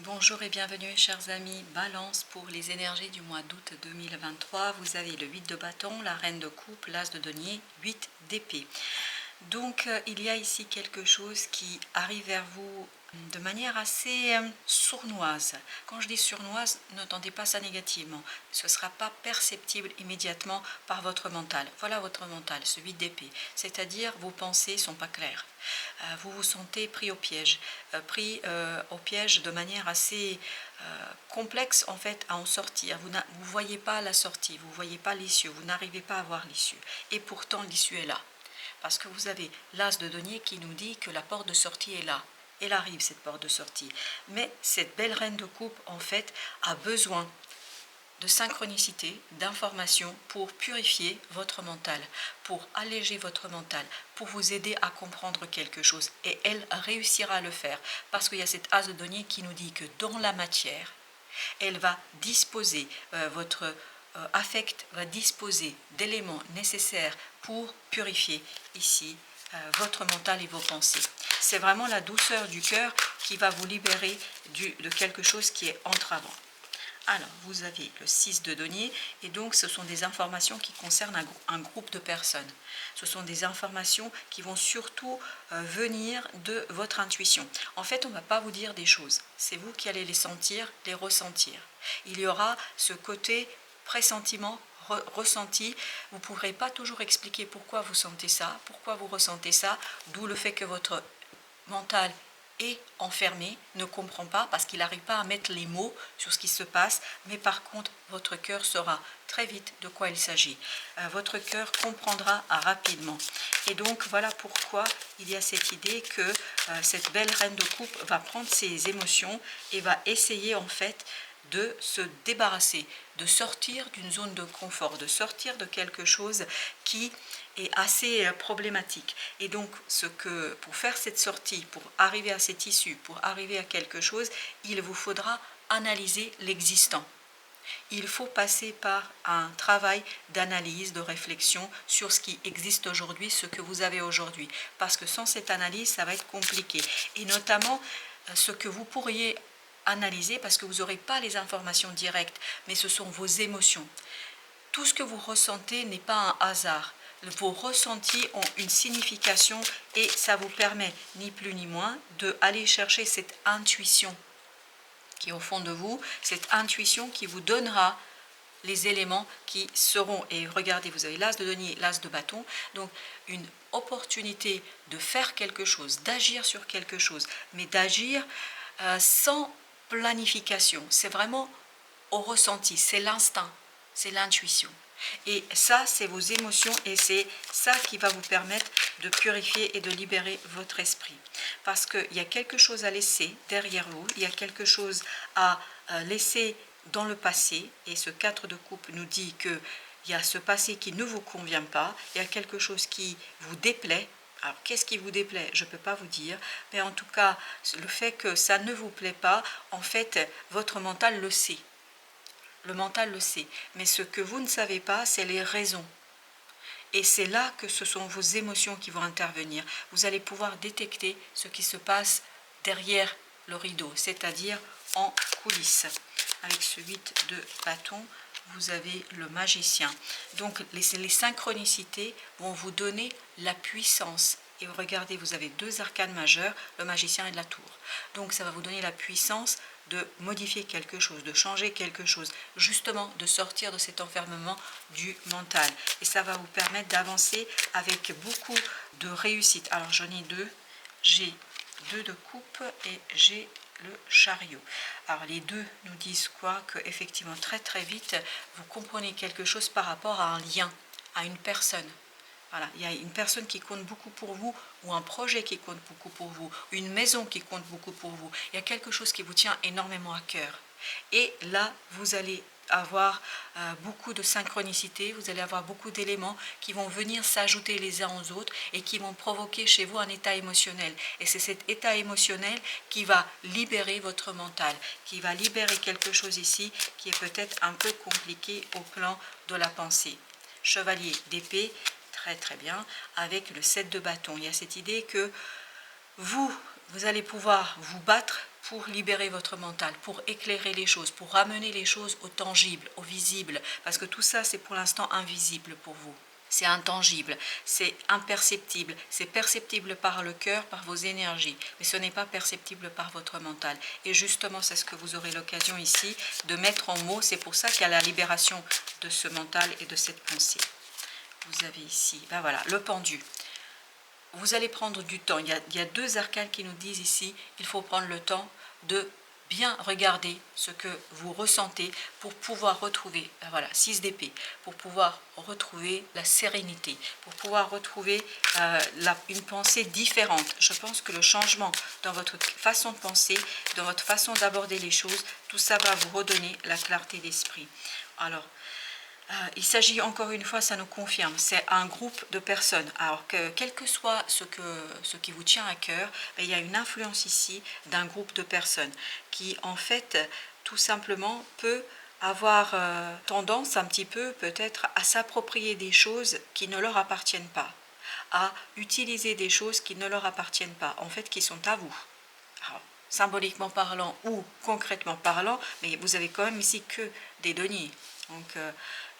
Bonjour et bienvenue chers amis, Balance pour les énergies du mois d'août 2023. Vous avez le 8 de bâton, la reine de coupe, l'as de denier, 8 d'épée. Donc il y a ici quelque chose qui arrive vers vous de manière assez sournoise. Quand je dis sournoise, n'entendez pas ça négativement. Ce ne sera pas perceptible immédiatement par votre mental. Voilà votre mental, ce 8 d'épée. C'est-à-dire vos pensées ne sont pas claires. Vous vous sentez pris au piège. Pris au piège de manière assez complexe en fait à en sortir. Vous ne voyez pas la sortie, vous ne voyez pas l'issue, vous n'arrivez pas à voir l'issue. Et pourtant l'issue est là. Parce que vous avez l'as de denier qui nous dit que la porte de sortie est là. Elle arrive, cette porte de sortie. Mais cette belle reine de coupe, en fait, a besoin de synchronicité, d'information pour purifier votre mental, pour alléger votre mental, pour vous aider à comprendre quelque chose. Et elle réussira à le faire. Parce qu'il y a cette as de denier qui nous dit que dans la matière, elle va disposer, votre affect va disposer d'éléments nécessaires pour purifier ici votre mental et vos pensées. C'est vraiment la douceur du cœur qui va vous libérer de quelque chose qui est entravant. Alors, vous avez le 6 de denier, et donc ce sont des informations qui concernent un groupe de personnes. Ce sont des informations qui vont surtout venir de votre intuition. En fait, on ne va pas vous dire des choses. C'est vous qui allez les sentir, les ressentir. Il y aura ce côté pressentiment, ressenti. Vous ne pourrez pas toujours expliquer pourquoi vous sentez ça, pourquoi vous ressentez ça, d'où le fait que votre mental est enfermé, ne comprend pas parce qu'il n'arrive pas à mettre les mots sur ce qui se passe, mais par contre votre cœur saura très vite de quoi il s'agit. Votre cœur comprendra rapidement. Et donc voilà pourquoi il y a cette idée que cette belle reine de coupe va prendre ses émotions et va essayer en fait de se débarrasser, de sortir d'une zone de confort, de sortir de quelque chose qui est assez problématique. Et donc, pour faire cette sortie, pour arriver à cette issue, pour arriver à quelque chose, il vous faudra analyser l'existant. Il faut passer par un travail d'analyse, de réflexion sur ce qui existe aujourd'hui, ce que vous avez aujourd'hui. Parce que sans cette analyse, ça va être compliqué. Et notamment, ce que vous pourriez analyser, parce que vous n'aurez pas les informations directes, mais ce sont vos émotions. Tout ce que vous ressentez n'est pas un hasard. Vos ressentis ont une signification et ça vous permet, ni plus ni moins, d'aller chercher cette intuition qui est au fond de vous, cette intuition qui vous donnera les éléments qui seront, et regardez, vous avez l'as de denier, l'as de bâton, donc une opportunité de faire quelque chose, d'agir sur quelque chose, mais d'agir sans planification. C'est vraiment au ressenti, c'est l'instinct, c'est l'intuition. Et ça, c'est vos émotions et c'est ça qui va vous permettre de purifier et de libérer votre esprit. Parce qu'il y a quelque chose à laisser derrière vous, il y a quelque chose à laisser dans le passé. Et ce 4 de coupe nous dit qu'il y a ce passé qui ne vous convient pas, il y a quelque chose qui vous déplaît. Alors, qu'est-ce qui vous déplaît? Je ne peux pas vous dire, mais en tout cas, le fait que ça ne vous plaît pas, en fait, votre mental le sait. Le mental le sait. Mais ce que vous ne savez pas, c'est les raisons. Et c'est là que ce sont vos émotions qui vont intervenir. Vous allez pouvoir détecter ce qui se passe derrière le rideau, c'est-à-dire en coulisses. Avec ce 8 de bâton, vous avez le magicien. Donc les synchronicités vont vous donner la puissance. Et regardez, vous avez deux arcanes majeures, le magicien et la tour. Donc ça va vous donner la puissance de modifier quelque chose, de changer quelque chose, justement de sortir de cet enfermement du mental. Et ça va vous permettre d'avancer avec beaucoup de réussite. Alors j'en ai deux, j'ai 2 de coupe et j'ai le chariot. Alors les deux nous disent quoi? Que effectivement très très vite vous comprenez quelque chose par rapport à un lien, à une personne. Voilà, il y a une personne qui compte beaucoup pour vous ou un projet qui compte beaucoup pour vous, une maison qui compte beaucoup pour vous. Il y a quelque chose qui vous tient énormément à cœur. Et là, vous allez avoir beaucoup de synchronicité, vous allez avoir beaucoup d'éléments qui vont venir s'ajouter les uns aux autres et qui vont provoquer chez vous un état émotionnel. Et c'est cet état émotionnel qui va libérer votre mental, qui va libérer quelque chose ici qui est peut-être un peu compliqué au plan de la pensée. Chevalier d'épée, très très bien, avec le 7 de bâton. Il y a cette idée que vous allez pouvoir vous battre pour libérer votre mental, pour éclairer les choses, pour ramener les choses au tangible, au visible, parce que tout ça c'est pour l'instant invisible pour vous. C'est intangible, c'est imperceptible, c'est perceptible par le cœur, par vos énergies, mais ce n'est pas perceptible par votre mental. Et justement, c'est ce que vous aurez l'occasion ici de mettre en mots. C'est pour ça qu'il y a la libération de ce mental et de cette pensée. Vous avez ici, ben voilà, le pendu. Vous allez prendre du temps. Il y a deux arcanes qui nous disent ici, il faut prendre le temps de bien regarder ce que vous ressentez pour pouvoir retrouver, voilà, 6 d'épée, pour pouvoir retrouver la sérénité, pour pouvoir retrouver une pensée différente. Je pense que le changement dans votre façon de penser, dans votre façon d'aborder les choses, tout ça va vous redonner la clarté d'esprit. Alors, il s'agit encore une fois, ça nous confirme, c'est un groupe de personnes. Alors que quel que soit ce qui vous tient à cœur, il y a une influence ici d'un groupe de personnes qui en fait tout simplement peut avoir tendance un petit peu peut-être à s'approprier des choses qui ne leur appartiennent pas, à utiliser des choses qui ne leur appartiennent pas, en fait qui sont à vous. Alors, symboliquement parlant ou concrètement parlant, mais vous avez quand même ici que des deniers. Donc,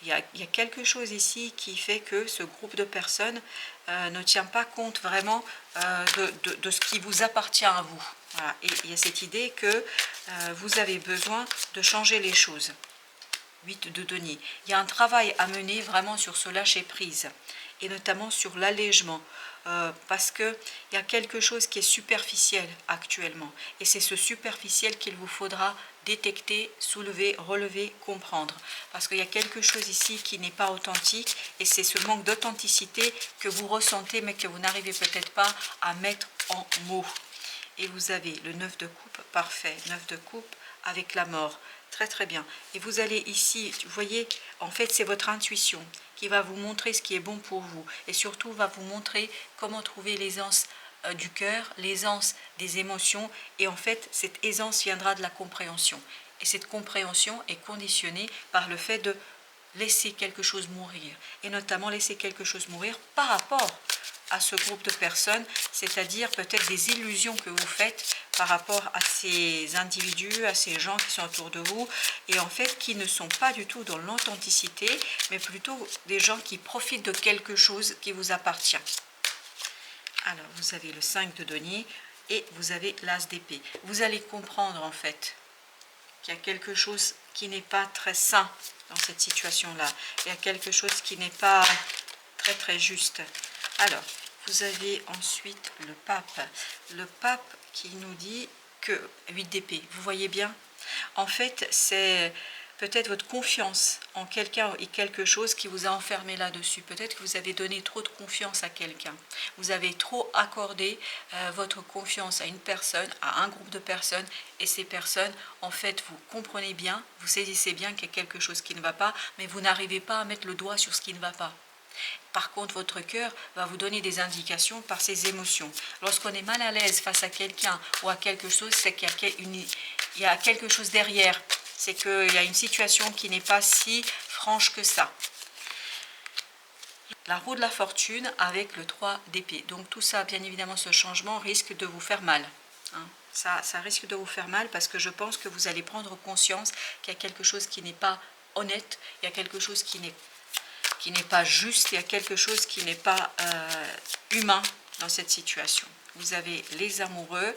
il y a quelque chose ici qui fait que ce groupe de personnes ne tient pas compte vraiment de ce qui vous appartient à vous. Voilà. Et il y a cette idée que vous avez besoin de changer les choses. 8 de denier. Il y a un travail à mener vraiment sur ce lâcher-prise et notamment sur l'allègement. Parce qu'il y a quelque chose qui est superficiel actuellement. Et c'est ce superficiel qu'il vous faudra détecter, soulever, relever, comprendre. Parce qu'il y a quelque chose ici qui n'est pas authentique et c'est ce manque d'authenticité que vous ressentez mais que vous n'arrivez peut-être pas à mettre en mots. Et vous avez le 9 de coupe, parfait, 9 de coupe avec la mort. Très très bien. Et vous allez ici, vous voyez, en fait c'est votre intuition qui va vous montrer ce qui est bon pour vous. Et surtout va vous montrer comment trouver l'aisance du cœur, l'aisance des émotions. Et en fait cette aisance viendra de la compréhension. Et cette compréhension est conditionnée par le fait de laisser quelque chose mourir. Et notamment laisser quelque chose mourir par rapport à ce groupe de personnes, c'est-à-dire peut-être des illusions que vous faites par rapport à ces individus, à ces gens qui sont autour de vous, et en fait qui ne sont pas du tout dans l'authenticité, mais plutôt des gens qui profitent de quelque chose qui vous appartient. Alors, vous avez le 5 de denier et vous avez l'as d'épée. Vous allez comprendre en fait qu'il y a quelque chose qui n'est pas très sain dans cette situation-là. Il y a quelque chose qui n'est pas très très juste. Alors, vous avez ensuite le pape. Le pape qui nous dit que 8 d'épée, vous voyez bien? En fait, c'est peut-être votre confiance en quelqu'un et quelque chose qui vous a enfermé là-dessus. Peut-être que vous avez donné trop de confiance à quelqu'un. Vous avez trop accordé votre confiance à une personne, à un groupe de personnes. Et ces personnes, en fait, vous comprenez bien, vous saisissez bien qu'il y a quelque chose qui ne va pas, mais vous n'arrivez pas à mettre le doigt sur ce qui ne va pas. Par contre, votre cœur va vous donner des indications par ses émotions. Lorsqu'on est mal à l'aise face à quelqu'un ou à quelque chose, c'est qu'il y a quelque chose derrière. C'est qu'il y a une situation qui n'est pas si franche que ça. La roue de la fortune avec le 3 d'épée. Donc tout ça, bien évidemment, ce changement risque de vous faire mal. Ça risque de vous faire mal parce que je pense que vous allez prendre conscience qu'il y a quelque chose qui n'est pas honnête, il y a quelque chose qui n'est pas juste, il y a quelque chose qui n'est pas humain dans cette situation. Vous avez les amoureux,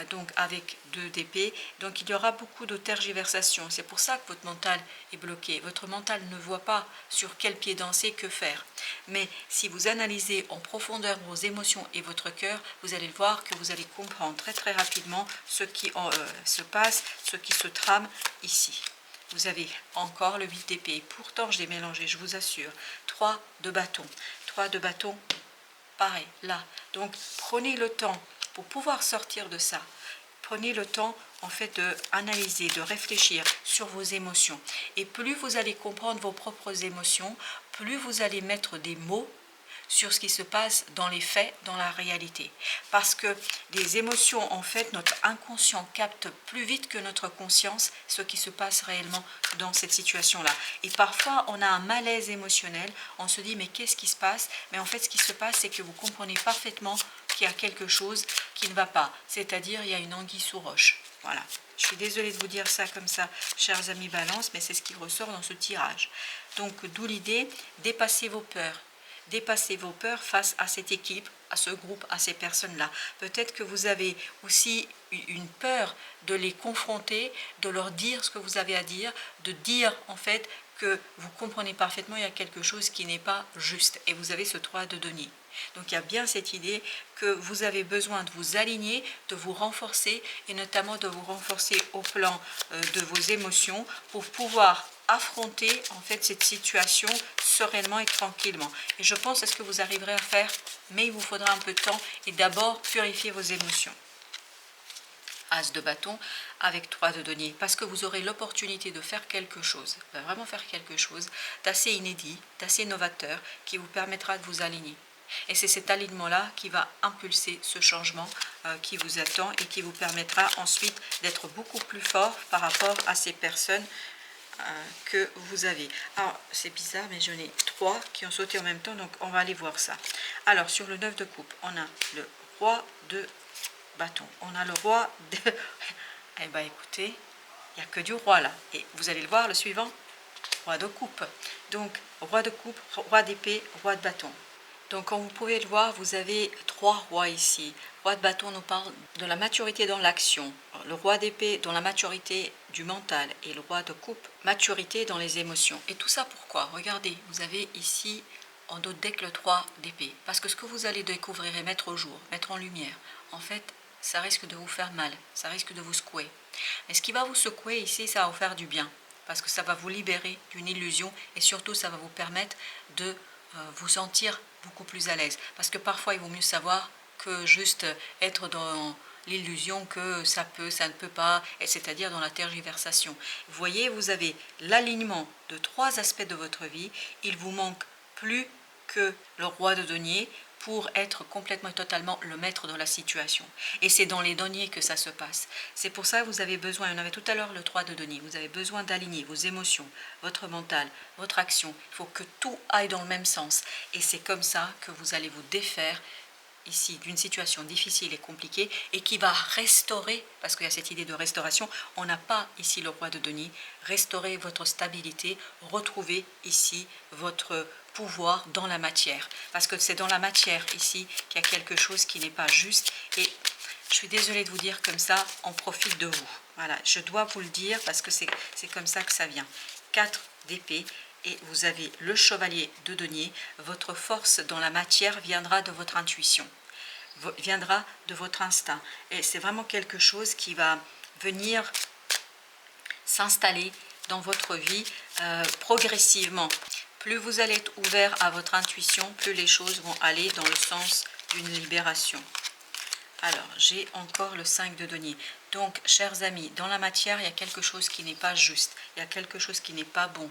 donc avec 2 d'épée, donc il y aura beaucoup de tergiversations. C'est pour ça que votre mental est bloqué. Votre mental ne voit pas sur quel pied danser, que faire. Mais si vous analysez en profondeur vos émotions et votre cœur, vous allez voir que vous allez comprendre très très rapidement ce qui se passe, ce qui se trame ici. Vous avez encore le 8 d'épée. Pourtant, je l'ai mélangé, je vous assure. 3 de bâton. 3 de bâton, pareil, là. Donc, prenez le temps pour pouvoir sortir de ça. Prenez le temps, en fait, d'analyser, de réfléchir sur vos émotions. Et plus vous allez comprendre vos propres émotions, plus vous allez mettre des mots sur ce qui se passe dans les faits, dans la réalité. Parce que les émotions, en fait, notre inconscient capte plus vite que notre conscience ce qui se passe réellement dans cette situation-là. Et parfois, on a un malaise émotionnel, on se dit, mais qu'est-ce qui se passe? Mais en fait, ce qui se passe, c'est que vous comprenez parfaitement qu'il y a quelque chose qui ne va pas. C'est-à-dire, il y a une anguille sous roche. Voilà, je suis désolée de vous dire ça comme ça, chers amis Balance, mais c'est ce qui ressort dans ce tirage. Donc, d'où l'idée, dépassez vos peurs. Dépassez vos peurs face à cette équipe, à ce groupe, à ces personnes-là. Peut-être que vous avez aussi une peur de les confronter, de leur dire ce que vous avez à dire, de dire en fait que vous comprenez parfaitement il y a quelque chose qui n'est pas juste. Et vous avez ce 3 de denier. Donc il y a bien cette idée que vous avez besoin de vous aligner, de vous renforcer et notamment de vous renforcer au plan de vos émotions pour pouvoir affronter en fait cette situation sereinement et tranquillement. Et je pense à ce que vous arriverez à faire, mais il vous faudra un peu de temps et d'abord purifier vos émotions. As de bâton avec 3 de denier, parce que vous aurez l'opportunité de faire quelque chose, vraiment faire quelque chose d'assez inédit, d'assez novateur, qui vous permettra de vous aligner. Et c'est cet alignement-là qui va impulser ce changement qui vous attend et qui vous permettra ensuite d'être beaucoup plus fort par rapport à ces personnes que vous avez. Alors, c'est bizarre, mais j'en ai 3 qui ont sauté en même temps, donc on va aller voir ça. Alors, sur le 9 de coupe, on a le roi de bâton. On a le roi de... Eh bien, écoutez, il n'y a que du roi là. Et vous allez le voir, le suivant, roi de coupe. Donc, roi de coupe, roi d'épée, roi de bâton. Donc, comme vous pouvez le voir, vous avez 3 rois ici. Roi de bâton nous parle de la maturité dans l'action. Le roi d'épée dans la maturité du mental. Et le roi de coupe, maturité dans les émotions. Et tout ça pourquoi? Regardez, vous avez ici en d'autres deck le 3 d'épée. Parce que ce que vous allez découvrir et mettre au jour, mettre en lumière, en fait, ça risque de vous faire mal. Ça risque de vous secouer. Mais ce qui va vous secouer ici, ça va vous faire du bien. Parce que ça va vous libérer d'une illusion. Et surtout, ça va vous permettre de vous sentir beaucoup plus à l'aise. Parce que parfois, il vaut mieux savoir que juste être dans l'illusion que ça peut, ça ne peut pas, c'est-à-dire dans la tergiversation. Vous voyez, vous avez l'alignement de 3 aspects de votre vie. Il vous manque plus que le roi de denier pour être complètement et totalement le maître de la situation. Et c'est dans les deniers que ça se passe. C'est pour ça que vous avez besoin, on avait tout à l'heure le 3 de denier, vous avez besoin d'aligner vos émotions, votre mental, votre action. Il faut que tout aille dans le même sens. Et c'est comme ça que vous allez vous défaire ici d'une situation difficile et compliquée et qui va restaurer, parce qu'il y a cette idée de restauration, on n'a pas ici le roi de denier, restaurer votre stabilité, retrouver ici votre pouvoir dans la matière, parce que c'est dans la matière ici qu'il y a quelque chose qui n'est pas juste et je suis désolée de vous dire comme ça, on profite de vous. Voilà, je dois vous le dire parce que c'est comme ça que ça vient. 4 d'épée. Et vous avez le chevalier de denier. Votre force dans la matière viendra de votre intuition, viendra de votre instinct. Et c'est vraiment quelque chose qui va venir s'installer dans votre vie progressivement. Plus vous allez être ouvert à votre intuition, plus les choses vont aller dans le sens d'une libération. Alors, j'ai encore le 5 de denier. Donc, chers amis, dans la matière, il y a quelque chose qui n'est pas juste. Il y a quelque chose qui n'est pas bon.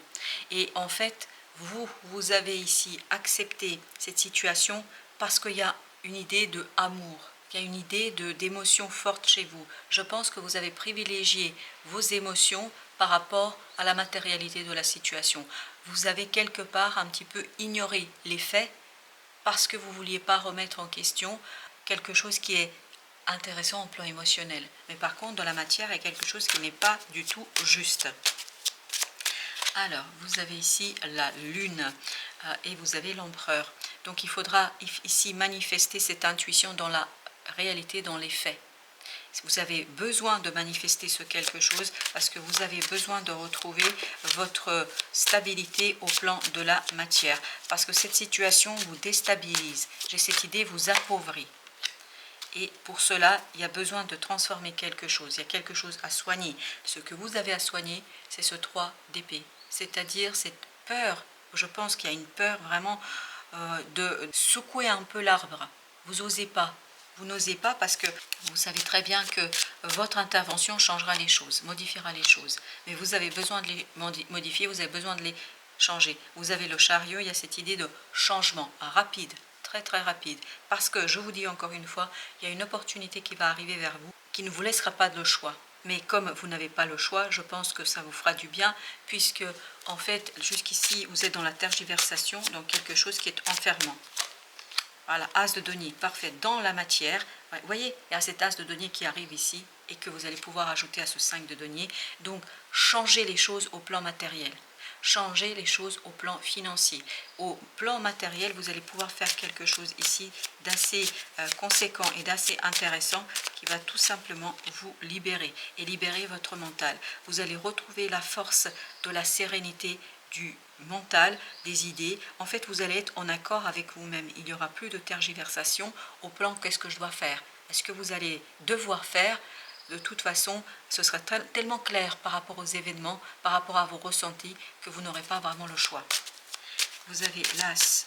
Et en fait, vous avez ici accepté cette situation parce qu'il y a une idée de amour. Il y a une idée d'émotion forte chez vous. Je pense que vous avez privilégié vos émotions par rapport à la matérialité de la situation. Vous avez quelque part un petit peu ignoré les faits parce que vous ne vouliez pas remettre en question quelque chose qui est intéressant au plan émotionnel. Mais par contre, dans la matière, il y a quelque chose qui n'est pas du tout juste. Alors, vous avez ici la lune et vous avez l'empereur. Donc, il faudra ici manifester cette intuition dans la réalité, dans les faits. Vous avez besoin de manifester ce quelque chose parce que vous avez besoin de retrouver votre stabilité au plan de la matière. Parce que cette situation vous déstabilise. J'ai cette idée vous appauvrit. Et pour cela, il y a besoin de transformer quelque chose. Il y a quelque chose à soigner. Ce que vous avez à soigner, c'est ce 3 d'épée. C'est-à-dire cette peur. Je pense qu'il y a une peur vraiment de secouer un peu l'arbre. Vous n'osez pas. Vous n'osez pas parce que vous savez très bien que votre intervention changera les choses, modifiera les choses. Mais vous avez besoin de les modifier, vous avez besoin de les changer. Vous avez le chariot, il y a cette idée de changement rapide, très très rapide. Parce que, je vous dis encore une fois, il y a une opportunité qui va arriver vers vous qui ne vous laissera pas de choix. Mais comme vous n'avez pas le choix, je pense que ça vous fera du bien puisque, en fait, jusqu'ici, vous êtes dans la tergiversation, donc quelque chose qui est enfermant. Voilà, as de denier, parfait, dans la matière. Vous voyez, il y a cet as de denier qui arrive ici et que vous allez pouvoir ajouter à ce 5 de denier. Donc, changez les choses au plan matériel. Changez les choses au plan financier. Au plan matériel, vous allez pouvoir faire quelque chose ici d'assez conséquent et d'assez intéressant qui va tout simplement vous libérer et libérer votre mental. Vous allez retrouver la force de la sérénité du mental, des idées. En fait, vous allez être en accord avec vous-même. Il n'y aura plus de tergiversation au plan qu'est-ce que je dois faire. Est-ce que vous allez devoir faire? De toute façon, ce sera tellement clair par rapport aux événements, par rapport à vos ressentis, que vous n'aurez pas vraiment le choix. Vous avez l'as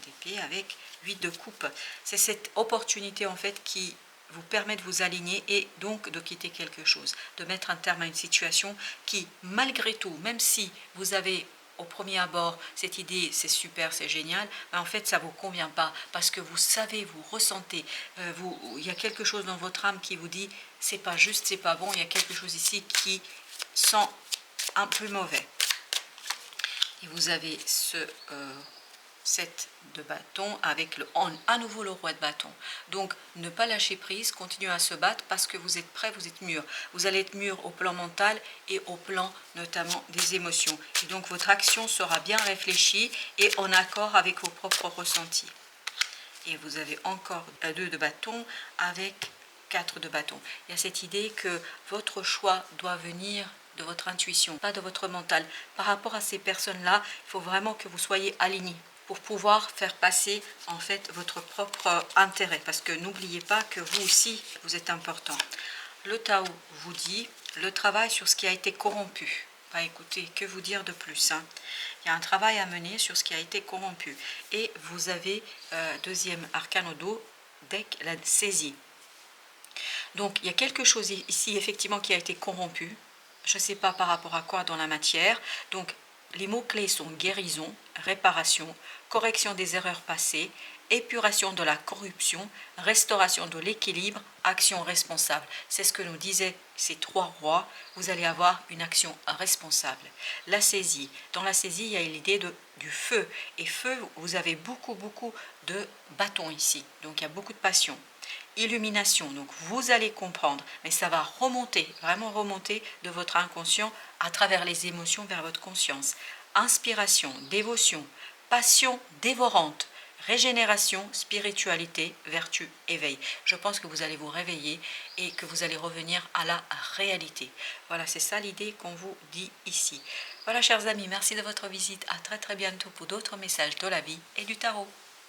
d'épée avec 8 de coupe. C'est cette opportunité en fait qui vous permet de vous aligner et donc de quitter quelque chose, de mettre un terme à une situation qui, malgré tout, même si vous avez au premier abord cette idée, c'est super, c'est génial, mais en fait ça ne vous convient pas parce que vous savez, vous ressentez, il y a quelque chose dans votre âme qui vous dit c'est pas juste, c'est pas bon, il y a quelque chose ici qui sent un peu mauvais. Et vous avez ce 7 de bâton avec à nouveau le roi de bâton. Donc ne pas lâcher prise, continuez à se battre parce que vous êtes prêt, vous êtes mûr. Vous allez être mûr au plan mental et au plan notamment des émotions. Et donc votre action sera bien réfléchie et en accord avec vos propres ressentis. Et vous avez encore 2 de bâton avec 4 de bâton. Il y a cette idée que votre choix doit venir de votre intuition, pas de votre mental. Par rapport à ces personnes-là, il faut vraiment que vous soyez alignés pour pouvoir faire passer en fait votre propre intérêt. Parce que n'oubliez pas que vous aussi, vous êtes important. Le Tao vous dit le travail sur ce qui a été corrompu. Bah, écoutez, que vous dire de plus, hein? Il y a un travail à mener sur ce qui a été corrompu. Et vous avez deuxième arcane au dos, deck, la saisie. Donc il y a quelque chose ici effectivement qui a été corrompu. Je ne sais pas par rapport à quoi dans la matière. Donc les mots-clés sont guérison, réparation, correction des erreurs passées, épuration de la corruption, restauration de l'équilibre, action responsable. C'est ce que nous disaient ces 3 rois. Vous allez avoir une action responsable. La saisie. Dans la saisie, il y a l'idée du feu. Et feu, vous avez beaucoup de bâtons ici. Donc il y a beaucoup de passion. Illumination, donc vous allez comprendre, mais ça va remonter, vraiment remonter de votre inconscient à travers les émotions vers votre conscience. Inspiration, dévotion, passion dévorante, régénération, spiritualité, vertu, éveil. Je pense que vous allez vous réveiller et que vous allez revenir à la réalité. Voilà, c'est ça l'idée qu'on vous dit ici. Voilà, chers amis, merci de votre visite. À très bientôt pour d'autres messages de la vie et du tarot.